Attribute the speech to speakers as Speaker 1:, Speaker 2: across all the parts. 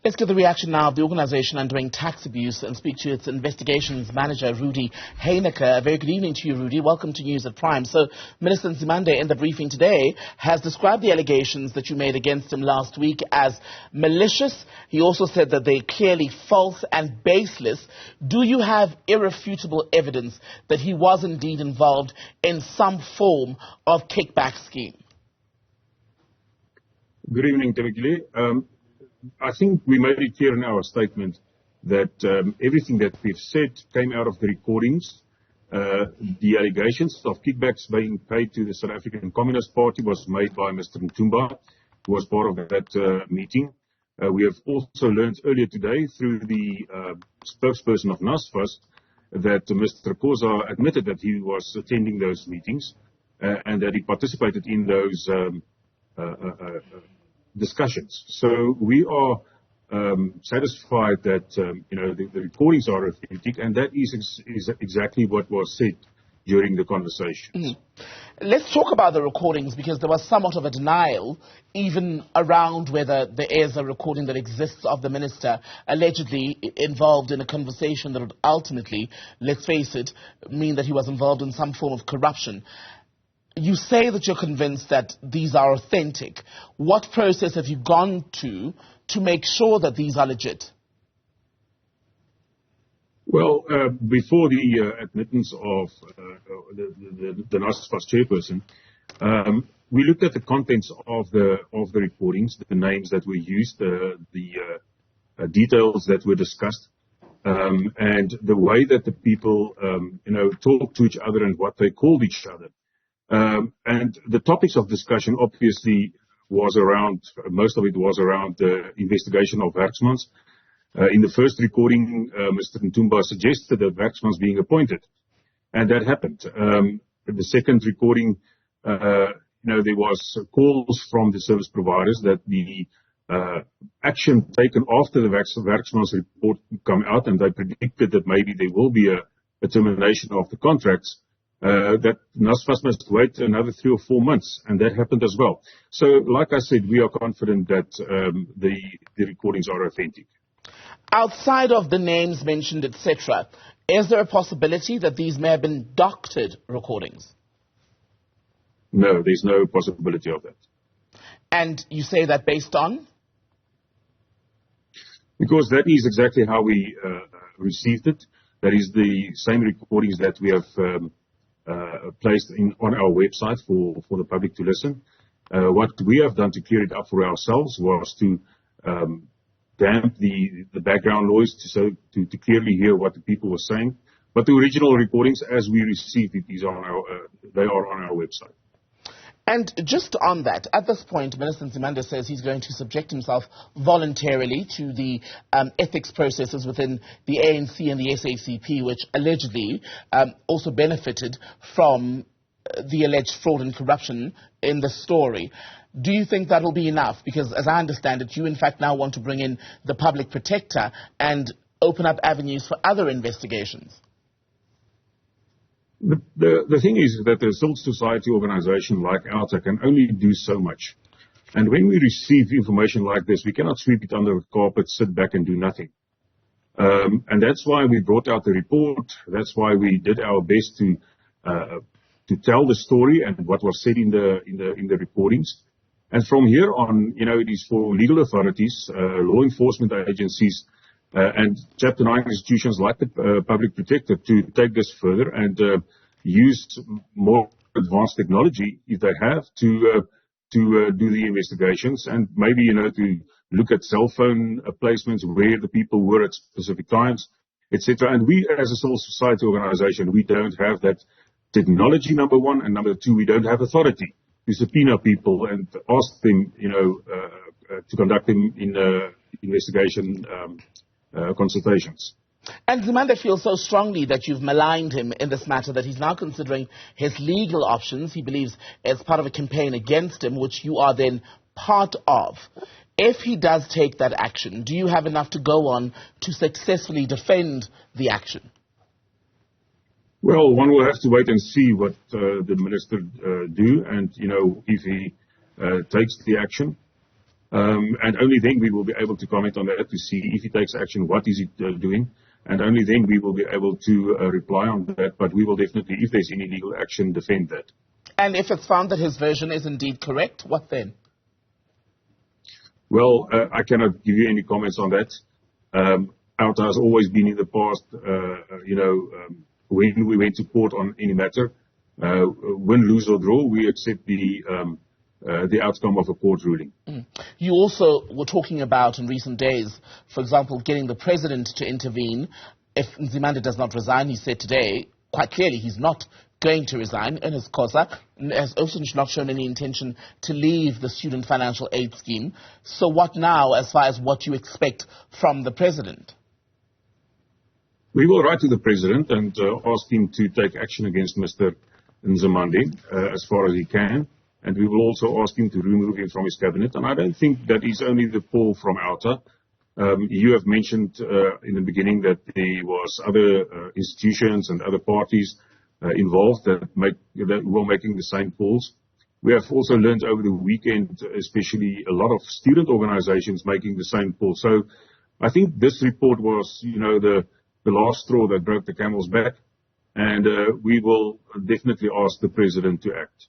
Speaker 1: Let's get the reaction now of the organisation undoing tax abuse and speak to its investigations manager, Rudie Heyneke. A very good evening to you, Rudie. Welcome to News at Prime. So, Minister Nzimande, in the briefing today, has described the allegations that you made against him last week as malicious. He also said that they're clearly false and baseless. Do you have irrefutable evidence that he was indeed involved in some form of kickback scheme?
Speaker 2: Good evening, Tebekile. I think we made it clear in our statement that everything that we've said came out of the recordings. The allegations of kickbacks being paid to the South African Communist Party was made by Mr. Ntumba, who was part of that meeting. We have also learned earlier today through the spokesperson of NSFAS that Mr. Khoza admitted that he was attending those meetings and that he participated in those discussions. So we are satisfied that the recordings are authentic, and that is exactly what was said during the conversation.
Speaker 1: Let's talk about the recordings, because there was somewhat of a denial even around whether there is a recording that exists of the minister allegedly involved in a conversation that would ultimately, let's face it, mean that he was involved in some form of corruption. You say that you're convinced that these are authentic. What process have you gone to make sure that these are legit?
Speaker 2: Well, before the admittance of the NSFAS chairperson, we looked at the contents of the recordings, the names that were used, the details that were discussed, and the way that the people, talked to each other and what they called each other. And the topics of discussion obviously was around, most of it was around the investigation of Werksmans. In the first recording, Mr. Ntumba suggested that Werksmans being appointed, and that happened. The second recording, there was calls from the service providers that the action taken after the Werksmans report come out, and they predicted that maybe there will be a termination of the contracts. That NSFAS must wait another 3 or 4 months, and that happened as well. So, like I said, we are confident that the recordings are authentic.
Speaker 1: Outside of the names mentioned, etc., is there a possibility that these may have been doctored recordings?
Speaker 2: No, there's no possibility of that.
Speaker 1: And you say that based on?
Speaker 2: Because that is exactly how we received it. That is the same recordings that we have placed on our website for the public to listen. What we have done to clear it up for ourselves was to damp the background noise to clearly hear what the people were saying. But the original recordings, as we received it, they are on our website.
Speaker 1: And just on that, at this point, Minister Nzimande says he's going to subject himself voluntarily to the ethics processes within the ANC and the SACP, which allegedly also benefited from the alleged fraud and corruption in the story. Do you think that will be enough? Because as I understand it, you in fact now want to bring in the public protector and open up avenues for other investigations.
Speaker 2: The thing is that a civil society organization like Outa can only do so much. And when we receive information like this, we cannot sweep it under the carpet, sit back and do nothing. And that's why we brought out the report. That's why we did our best to tell the story and what was said in the recordings. And from here on, it is for legal authorities, law enforcement agencies, and Chapter 9 institutions like the Public Protector to take this further and use more advanced technology, if they have, to do the investigations and maybe, to look at cell phone placements where the people were at specific times, etc. And we, as a civil society organization, we don't have that technology, number one, and number two, we don't have authority to subpoena people and ask them, to conduct them in investigation consultations.
Speaker 1: And Nzimande feels so strongly that you've maligned him in this matter that he's now considering his legal options. He believes it's part of a campaign against him, which you are then part of. If he does take that action, do you have enough to go on to successfully defend the action?
Speaker 2: Well, one will have to wait and see what the minister do, and if he takes the action. And only then we will be able to comment on that to see if he takes action, what is he doing, and only then we will be able to reply on that. But we will definitely, if there's any legal action, defend that.
Speaker 1: And if it's found that his version is indeed correct, what then?
Speaker 2: Well, I cannot give you any comments on that. Outa has always been in the past, when we went to court on any matter, win, lose or draw, we accept the outcome of a court ruling.
Speaker 1: You also were talking about in recent days, for example, getting the president to intervene. If Nzimande does not resign, he said today, quite clearly, he's not going to resign. Ernest Khoza has also not shown any intention to leave the student financial aid scheme. So what now as far as what you expect from the president?
Speaker 2: We will write to the president and ask him to take action against Mr. Nzimande as far as he can. And we will also ask him to remove him from his cabinet. And I don't think that is only the call from Outa. You have mentioned in the beginning that there was other institutions and other parties involved that were making the same calls. We have also learned over the weekend, especially a lot of student organizations making the same call. So I think this report was, the last straw that broke the camel's back. And we will definitely ask the president to act.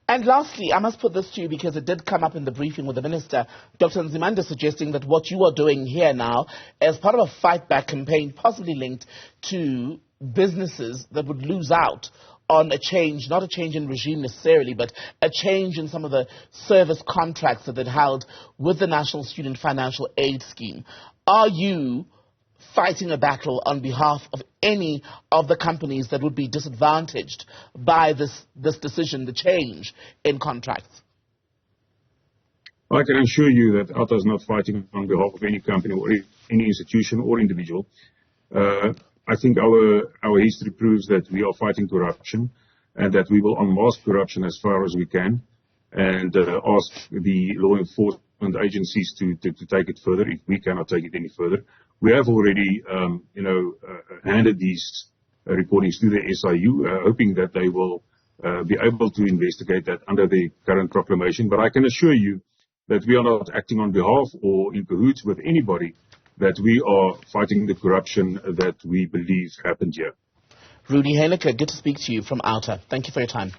Speaker 1: And lastly, I must put this to you because it did come up in the briefing with the minister, Dr. Nzimande, suggesting that what you are doing here now as part of a fight back campaign possibly linked to businesses that would lose out on a change, not a change in regime necessarily, but a change in some of the service contracts that they'd held with the National Student Financial Aid Scheme. Are you fighting a battle on behalf of any of the companies that would be disadvantaged by this decision, the change in contracts?
Speaker 2: I can assure you that Outa is not fighting on behalf of any company or any institution or individual. I think our history proves that we are fighting corruption and that we will unmask corruption as far as we can and ask the law enforcement agencies to take it further if we cannot take it any further. We have already, handed these recordings to the SIU, hoping that they will be able to investigate that under the current proclamation. But I can assure you that we are not acting on behalf or in cahoots with anybody, that we are fighting the corruption that we believe happened here.
Speaker 1: Rudie Heyneke, good to speak to you from Outa. Thank you for your time.